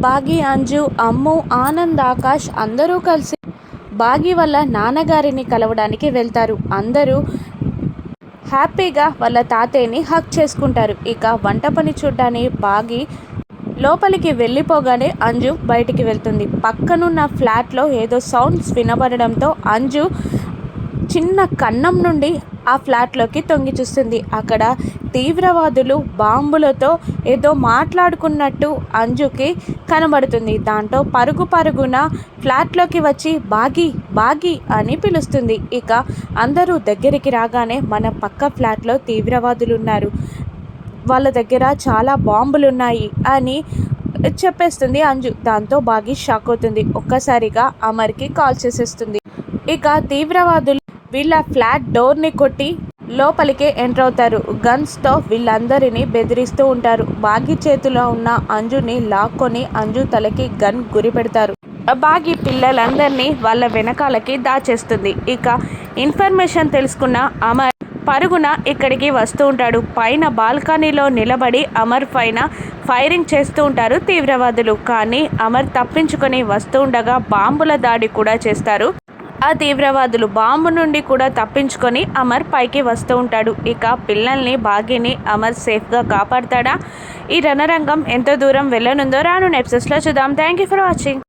బాగి, అంజు, అమ్ము, ఆనంద్, ఆకాష్ అందరూ కలిసి బాగి వాళ్ళ నాన్నగారిని కలవడానికి వెళ్తారు. అందరూ హ్యాపీగా వాళ్ళ తాతయ్యని హగ్ చేసుకుంటారు. ఇక వంట పని చూడ్డానికి బాగి లోపలికి వెళ్ళిపోగానే అంజు బయటికి వెళ్తుంది. పక్కనున్న ఫ్లాట్లో ఏదో సౌండ్స్ వినబడడంతో అంజు చిన్న కన్నం నుండి ఆ ఫ్లాట్లోకి తొంగి చూస్తుంది. అక్కడ తీవ్రవాదులు బాంబులతో ఏదో మాట్లాడుకున్నట్టు అంజుకి కనబడుతుంది. దాంతో పరుగు పరుగున ఫ్లాట్లోకి వచ్చి బాగి బాగి అని పిలుస్తుంది. ఇక అందరూ దగ్గరికి రాగానే మన పక్క ఫ్లాట్లో తీవ్రవాదులు ఉన్నారు, వాళ్ళ దగ్గర చాలా బాంబులున్నాయి అని చెప్పేస్తుంది అంజు. దాంతో బాగి షాక్ అవుతుంది. ఒక్కసారిగా అమర్కి కాల్ చేసేస్తుంది. ఇక తీవ్రవాదులు వీళ్ళ ఫ్లాట్ డోర్ని కొట్టి లోపలికే ఎంటర్ అవుతారు. గన్స్తో వీళ్ళందరినీ బెదిరిస్తూ ఉంటారు. బాగి చేతిలో ఉన్న అంజుని లాక్కొని అంజు తలకి గన్ గురి పెడతారు. బాగి పిల్లలందరినీ వాళ్ళ వెనకాలకి దాచేస్తుంది. ఇక ఇన్ఫర్మేషన్ తెలుసుకున్న అమర్ పరుగున ఇక్కడికి వస్తూ ఉంటాడు. పైన బాల్కనీలో నిలబడి అమర్ పైన ఫైరింగ్ చేస్తూ ఉంటారు తీవ్రవాదులు. కానీ అమర్ తప్పించుకొని వస్తూ ఉండగా బాంబుల దాడి కూడా చేస్తారు ఆ తీవ్రవాదులు. బాంబు నుండి కూడా తప్పించుకొని అమర్ పైకి వస్తూ ఉంటాడు. ఇక పిల్లల్ని బాగిని అమర్ సేఫ్గా కాపాడతాడా? ఈ రణరంగం ఎంత దూరం వెళ్ళనుందో రాను ఎపిసోడ్స్లో చూద్దాం. Thank you for watching.